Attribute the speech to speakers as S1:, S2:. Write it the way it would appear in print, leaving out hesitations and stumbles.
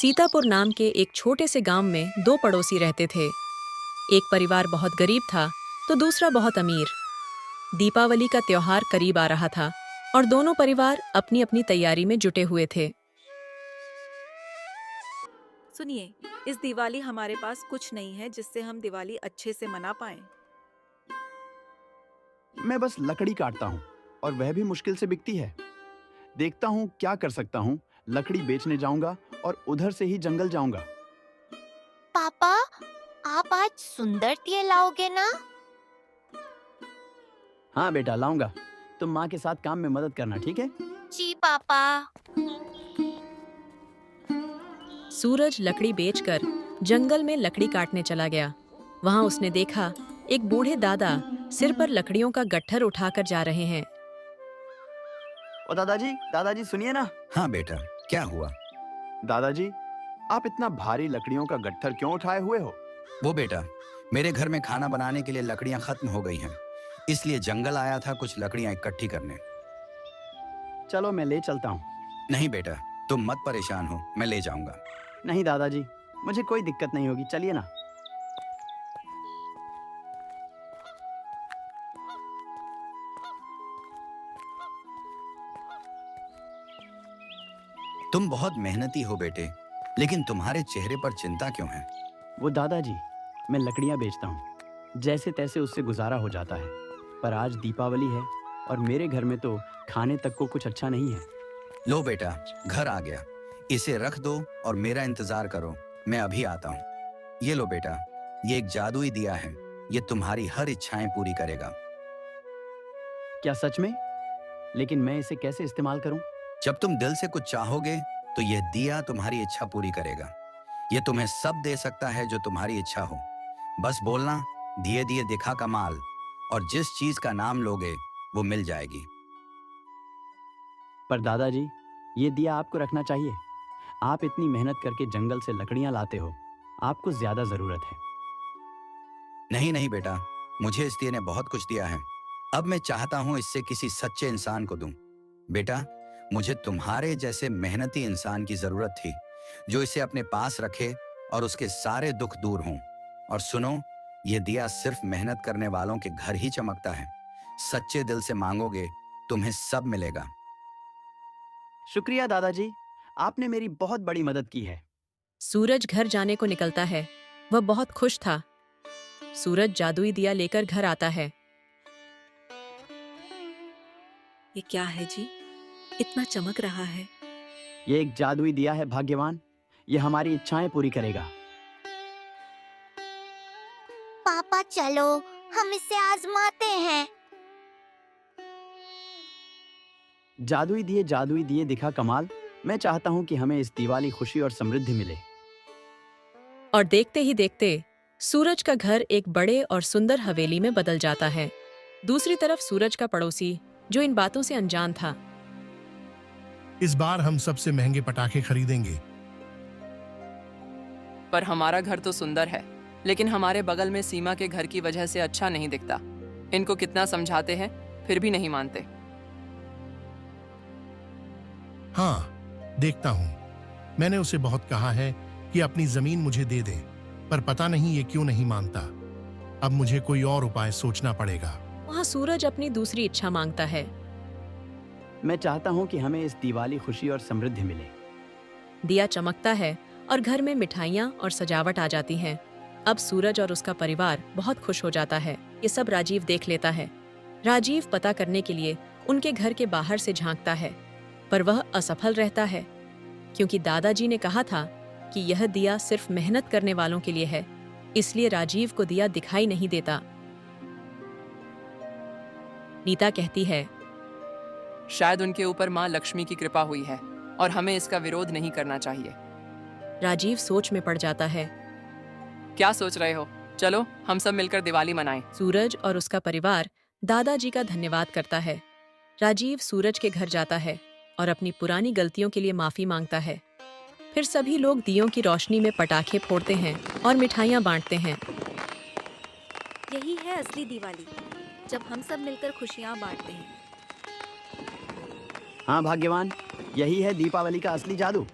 S1: सीतापुर नाम के एक छोटे से गांव में दो पड़ोसी रहते थे। एक परिवार बहुत गरीब था तो दूसरा बहुत अमीर। दीपावली का त्योहार करीब आ रहा था और दोनों परिवार अपनी अपनी तैयारी में जुटे हुए थे।
S2: सुनिए, इस दिवाली हमारे पास कुछ नहीं है जिससे हम दिवाली अच्छे से मना पाएं।
S3: मैं बस लकड़ी काटता हूँ और वह भी मुश्किल से बिकती है। देखता हूँ क्या कर सकता हूँ। लकड़ी बेचने जाऊंगा और उधर से ही जंगल जाऊंगा।
S4: पापा, आप आज सुंदर दिए लाओगे ना?
S3: हाँ बेटा, लाऊंगा। तुम माँ के साथ काम में मदद करना, ठीक है?
S4: जी पापा।
S1: सूरज लकड़ी बेचकर जंगल में लकड़ी काटने चला गया। वहां उसने देखा एक बूढ़े दादा सिर पर लकड़ियों का गट्ठर उठाकर जा रहे हैं।
S3: ओ दादाजी सुनिए ना।
S5: हाँ बेटा, क्या हुआ?
S3: दादाजी, आप इतना भारी लकड़ियों का गट्ठर क्यों उठाए हुए हो?
S5: वो बेटा, मेरे घर में खाना बनाने के लिए लकड़ियां खत्म हो गई हैं, इसलिए जंगल आया था कुछ लकड़ियां इकट्ठी करने।
S3: चलो मैं ले चलता हूँ।
S5: नहीं बेटा, तुम मत परेशान हो, मैं ले जाऊंगा।
S3: नहीं दादाजी, मुझे कोई दिक्कत नहीं होगी, चलिए ना।
S5: तुम बहुत मेहनती हो बेटे, लेकिन तुम्हारे चेहरे पर चिंता क्यों है?
S3: वो दादाजी, मैं लकड़ियाँ बेचता हूँ, जैसे तैसे उससे गुजारा हो जाता है। पर आज दीपावली है और मेरे घर में तो खाने तक को कुछ अच्छा नहीं है।
S5: लो बेटा, घर आ गया, इसे रख दो और मेरा इंतजार करो, मैं अभी आता हूँ। ये लो बेटा, ये एक जादुई दिया है, ये तुम्हारी हर इच्छाएं पूरी करेगा।
S3: क्या सच में? लेकिन मैं इसे कैसे इस्तेमाल करूँ?
S5: जब तुम दिल से कुछ चाहोगे तो यह दिया तुम्हारी इच्छा पूरी करेगा। यह तुम्हें सब दे सकता है जो तुम्हारी इच्छा हो। बस बोलना, दिए दिए दिखा कमाल, और जिस चीज का नाम लोगे वो मिल जाएगी।
S3: पर दादाजी, ये दिया आपको रखना चाहिए। आप इतनी मेहनत करके जंगल से लकड़ियां लाते हो, आपको ज्यादा जरूरत है।
S5: नहीं नहीं बेटा, मुझे इस दिए ने बहुत कुछ दिया है। अब मैं चाहता हूं इससे किसी सच्चे इंसान को दूं। बेटा, मुझे तुम्हारे जैसे मेहनती इंसान की जरूरत थी, जो इसे अपने पास रखे और उसके सारे दुख दूर हों। और सुनो, यह दिया सिर्फ मेहनत करने वालों के घर ही चमकता है। सच्चे दिल से मांगोगे, तुम्हें सब मिलेगा।
S3: शुक्रिया दादाजी, आपने मेरी बहुत बड़ी मदद की है।
S1: सूरज घर जाने को निकलता है। वह बहुत खुश था। सूरज जादुई दिया लेकर घर आता है।
S2: ये क्या है जी? इतना चमक रहा है।
S3: ये एक जादुई दिया है भाग्यवान, ये हमारी इच्छाएं पूरी करेगा।
S4: पापा चलो, हम इसे आजमाते हैं।
S3: जादुई दिए दिखा कमाल। मैं चाहता हूँ कि हमें इस दिवाली खुशी और समृद्धि मिले।
S1: और देखते ही देखते सूरज का घर एक बड़े और सुंदर हवेली में बदल जाता है। दूसरी तरफ सूरज का पड़ोसी, जो इन बातों से अनजान था,
S6: इस बार हम सबसे महंगे पटाखे खरीदेंगे।
S7: पर हमारा घर तो सुंदर है, लेकिन हमारे बगल में सीमा के घर की वजह से अच्छा नहीं दिखता। इनको कितना समझाते हैं, फिर भी नहीं मानते।
S6: हाँ, देखता हूँ। मैंने उसे बहुत कहा है कि अपनी जमीन मुझे दे दे, पर पता नहीं ये क्यों नहीं मानता। अब मुझे कोई और उपाय सोचना पड़ेगा।
S1: वहाँ सूरज अपनी दूसरी इच्छा मांगता है।
S3: मैं चाहता हूँ कि हमें इस दिवाली खुशी और समृद्धि मिले।
S1: दिया चमकता है और घर में मिठाइयाँ और सजावट आ जाती हैं। अब सूरज और उसका परिवार बहुत खुश हो जाता है। ये सब राजीव देख लेता है। राजीव पता करने के लिए उनके घर के बाहर से झांकता है, पर वह असफल रहता है, क्योंकि दादाजी ने कहा था कि यह दिया सिर्फ मेहनत करने वालों के लिए है। इसलिए राजीव को दिया दिखाई नहीं देता। नीता कहती है,
S7: शायद उनके ऊपर माँ लक्ष्मी की कृपा हुई है और हमें इसका विरोध नहीं करना चाहिए।
S1: राजीव सोच में पड़ जाता है।
S7: क्या सोच रहे हो? चलो हम सब मिलकर दिवाली मनाएं।
S1: सूरज और उसका परिवार दादाजी का धन्यवाद करता है। राजीव सूरज के घर जाता है और अपनी पुरानी गलतियों के लिए माफी मांगता है। फिर सभी लोग दियों की रोशनी में पटाखे फोड़ते हैं और मिठाइयाँ बांटते हैं।
S2: यही है असली दिवाली, जब हम सब मिलकर खुशियाँ बांटते हैं।
S3: हाँ भाग्यवान, यही है दीपावली का असली जादू।